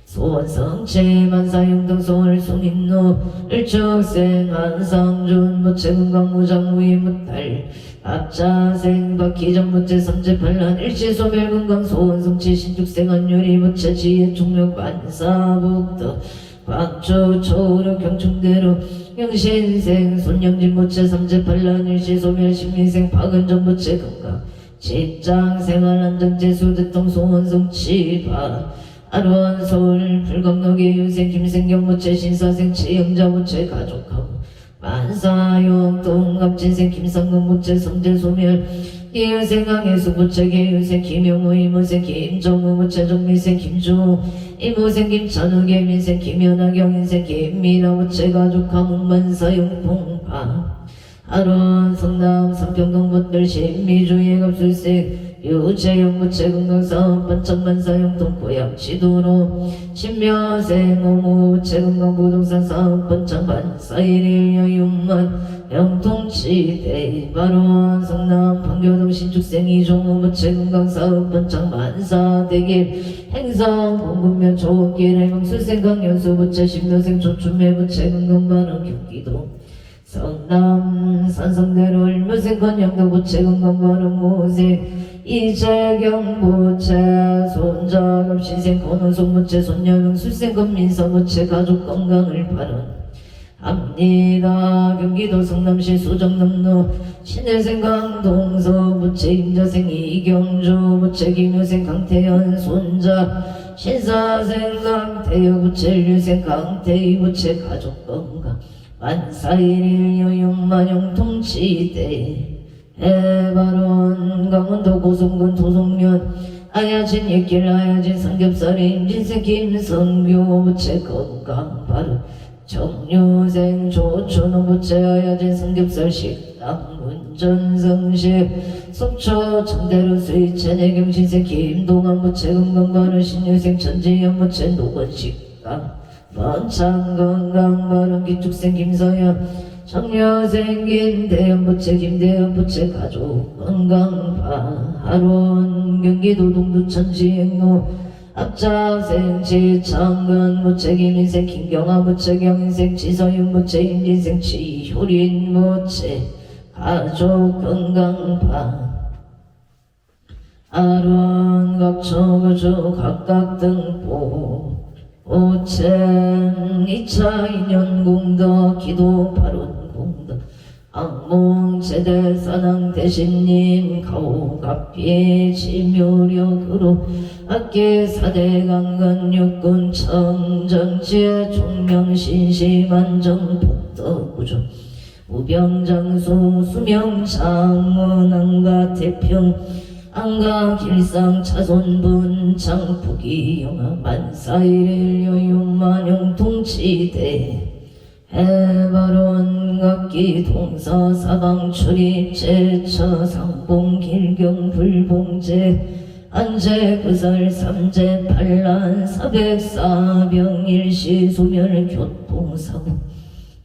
소원성체 만사용동 서울 송인노 일축생 한상준 무체 건강 무장무의 무탈 ab자생 박희정 무체 삼재팔란 일시소멸 건강 소원성체 신축생 안유리 무체 지혜 총력 반사북도 광주 초우력 경충대로 영신생 손영진 무체 삼재팔란 일시소멸 신민생 박은정 무체 건강 직장생활 안정재수 대통 소원성치 바 아루한 서울 불검록의 유생 김생경 부채 신사생 최영자 부채 가족하고 만사용 동갑진생 김상근 부채 성재소멸 이유생 강혜수 부채 계유생 김용우 이모생 김정우 부채 정미생 김주호 이모생 김찬우 계민생 김연아 경인생 김미라 부채 가족하고 만사용 동파 아루한 성남 상평동 분들 신미주의 갑술생 유채영 부채 건강사업 번창만사용 동고양 지도로 신묘생 오무 부채 건강부동산 사업 번창반사 일일 여윤만 영통치대 바로한 성남 판교동 신축생 이종우 부채 건강사업 번창만사 대길 행성 공군면 조길 해명술생 강연수 부채 신묘생 조춘매 부채 건강반응 경기도 성남 산성대로 일묘생 건영도 부채 건강반응 모생 이재경 부채 손자갑 신생 권은송 부채 손녀명 술생 건민서 부채 가족 건강을 바람합니다. 경기도 성남시 수정남로 신혜생 강동서 부채 임자생 이경주 부채 김효생 강태현 손자 신사생 강태여 부채 류생 강태희 부채 가족 건강 만사일일 여윤만용 통치대 해바론 강원도 고성군 도성면 아야진 옛길 아야진 삼겹살이 임진생 김성교 부채 건강 바로 정유생 조춘호 부채 아야진 삼겹살 식당 운전성시 속초 청대로 스위체 내경신생 김동환 부채 건강 바로 신유생 천지연 부채 노건식당 번창 건강 바로 기축생 김서연 청여생 김대현 부채 김대현 부채 가족 건강파 하론 경기도 동두천 지행로 앞자생 지창근 부채 김인생 김경아 부채 경인생 지서윤 부채 임진생 지효린 부채 가족 건강파 아론 각초구주 각각 등보 오천 2차 인연 공덕 기도 바론 공덕 악몽 제대 사랑 대신님 가오갑피의 지묘력으로 악계 사대 강건 육군 청정지의 총명신시만정 복덕구조 우병장수 수명장원 안가 태평 안가 길상 차손분 장폭이 영하 만사일일 여윤만용 통치대 해바론 각기 동서 사방 출입 제처 상봉 길경 불봉제 안제 구설 삼제 반란 사백사병 일시 소멸 교통사고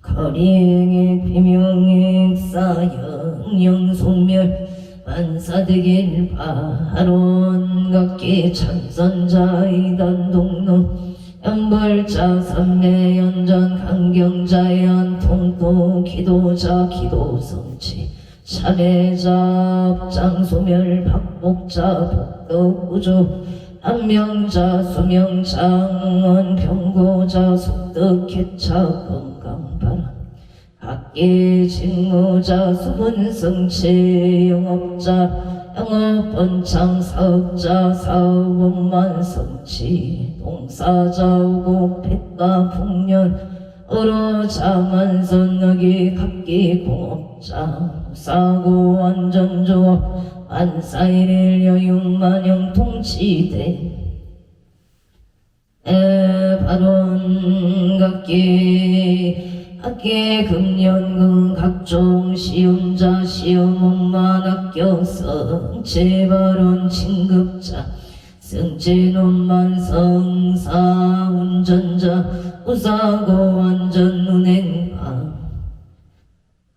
거리행액 비명액 사영 소멸 만사되길 바론 각기 참선자이단 동로 연벌자 삼매 연전 강경자연 통도 기도자 기도성치 참회자 업장소멸 박복자 복덕구조 안명자 수명장원 병고자 속덕개차 건강바람 각기 직무자 수분성치 영업자 영업번창 사업자 사업원만 성치 동사자우고 백가 풍년 어로자 만선너기 각기 공업자 사고 안전조업 안사일일 여윤만영 통치대 바론 각기 학계 금연금 각종 시험자 시험원만 합격성 재발원 진급자 승진원만 성사 운전자 우사고 안전운행방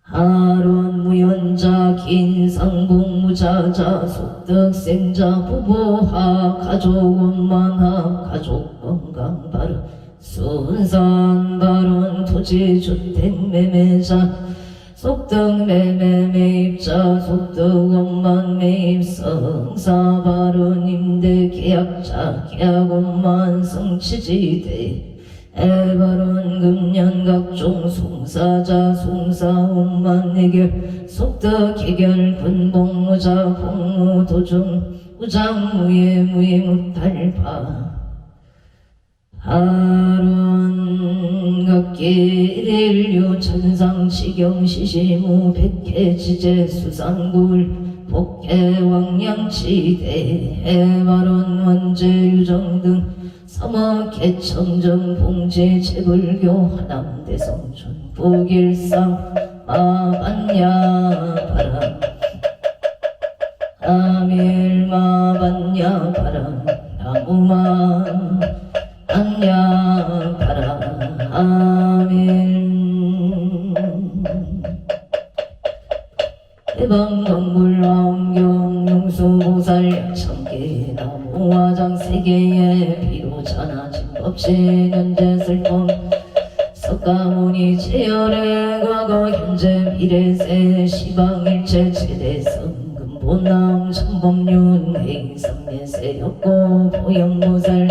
하론 무연자 긴상공무자자 속덕생자 부보합 가족원만합 가족건강바로 순산바론 토지주택매매자 속덕매매매입자 속덕원만 매입성사바론 임대계약자 계약원만 성취지대 에바론 금년 각종 송사자 송사원만 해결 속덕 해결 군복무자 복무도중 우장무예 무예무탈파 하론각기일류 천상치경시시무 백해지제 수상굴 복해왕양치대 해발원 원제유정 등 서머개청정 봉제 제불교 하남대성촌 북일상 마반야바람 아밀마반야바람 나무만 안야바람 아밀 대방광불왕경 용수보살 약청기 나무화장 세계에 비로자나 진법신 현재슬픔 석가모니 제열의 과거 현재 미래세 시방일체 최대성 금본남 천법륜 행삼매세였고 보영보살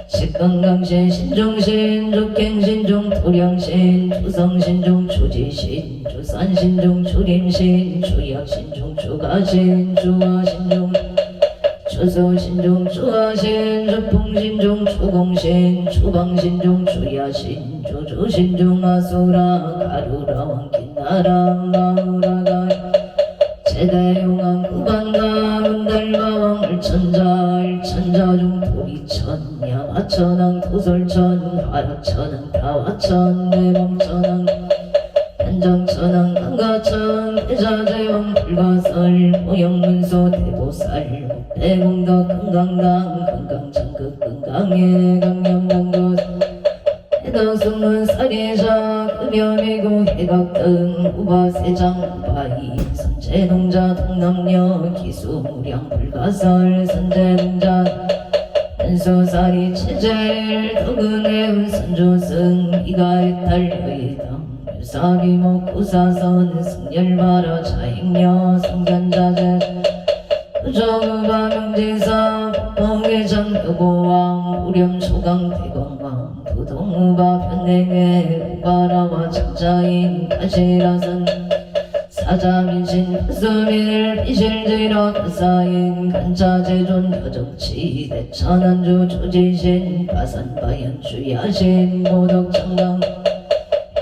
식강강신 신종신 족행신종 토량신 주성신종 주지신 주산신종 주림신 주약신종 주가신 주화신종 주소신종 주화신 주풍신종 주공신 주방신종 주야신 주주신종 아수라 가루라 왕긴나라 마우라가 제대용왕 구간가 은달마왕 일천자 일천자중 도리천 야마천왕 도솔천 화락천왕 다화천 대범천왕 한정천왕 강가천 대자재왕 불가설 보영문소 대보살 대공덕 금강당 금강천극 금강예 강념강것 해덕승문 사리자 급여미고 해각등 우바세장 우바이 선제동자 동남녀 기수무량 불가설 선제동자 현수사리 체제일 덕은의 선조승 이가의 달려이당 유사비목 구사선 승열바라 자행녀 성견자재 부정우바 명지사 법봉회장 여고왕 우렴초강 대건왕 부동우바 변냉의 우바라와 장자인 가시라선 사자민신 수밀 비실지라 가사인 간자제존 여정치 대천안주 조지신 가산바연 주야신 모덕청강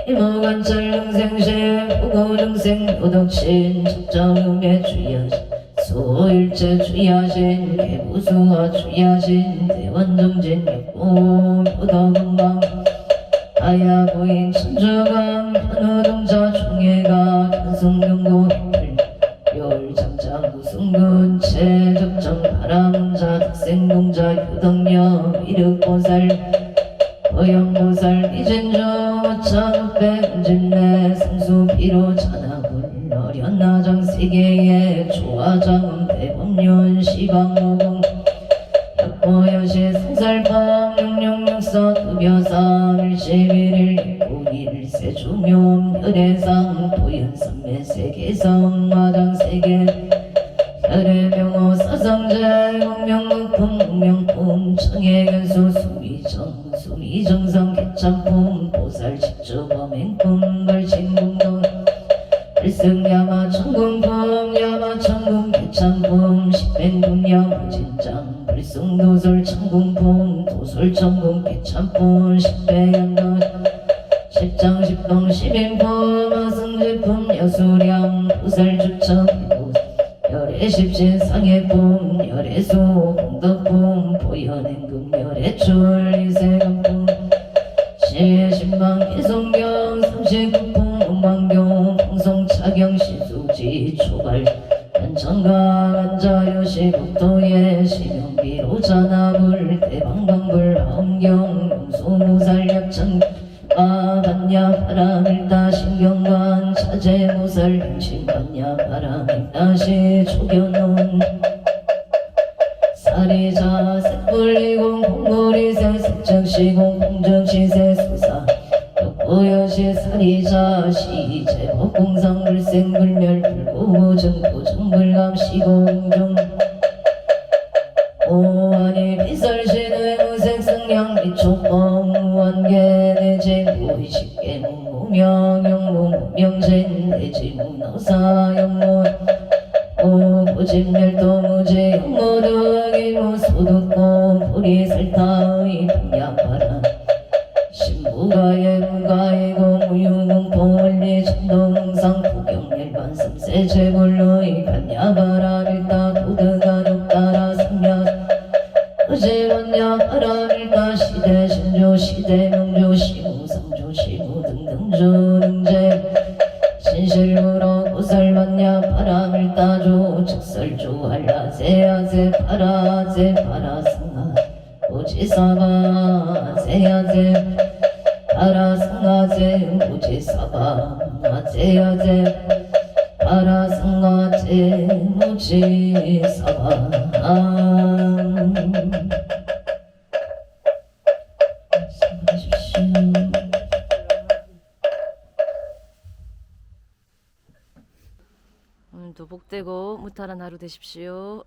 이모관철 능생신 후고능생 도덕신 적정음의 주야신 소일체 주야신 개부수와 주야신 대원정진 역고 부덕은방 아야부인 천주강 현우동자 중예가 현승경도 핵불 멸장장 무승군 체적정 바람자 덕생동자 유덕녀 이륵보살 어영보살 이진주 와창배 은진내 성수비로 자나불 어련나장 세계의 조화장 대법륜 시방모공 약보여시 성살방 영영역사 급여사 일시비를 일구일세 중묘 혈해상 도연선매 세계성 마장 세계 혈해명호 사상제 공명문품 공명품 청해견수 수미정 수미정상 개참품 보살 직주범행품 발신공동 일승야마 천궁품 야마 천궁 개참품 십행품 야무진장 불승도솔 천궁품 도솔 천궁 개참품 십배양도 십장 십동 십인품 아승제품 여수량 보살주청 열애십신 상해품 열애수 공덕품 보현행금 열애출 이세금품 시신망 기성경 삼십구품 음방경 풍성차경 시수지 초발 연천가 간자여시 국토의 시명비로 자나불 대방방불 함경 용소무살 약천 아반야 바람일다 신경관 차제무살 행신반야 바람일다시 초견온 사리자 색불리공 공물이세 색정시공 공정시세 수사 역보여시 사리자 시제법공상 불생불멸 불고정고정불감 시공중 오한이 비설신의 무색성량 미촉범 무한계 내지무의식계 무무명 영무무명신 내지무너사 영무 오보진멸도 무지 영무득이 무소득고 불이설타의 분야바라 유공포원리 천동상 포경일반 삼세제불로이 반야바라밀다 도드가육따라 삼야 어제원야 바라밀다 시대 신조 시대 명조 시무 상조 시무 등등조 등재 신실무로 고설반야 바라밀다조 즉설조 알라제야제 바라제 바라승아 오지사바 제야제 바라승아제 오지사바 제야제 바라승아제 오지사바 오늘도 복되고 무탈한 하루 되십시오.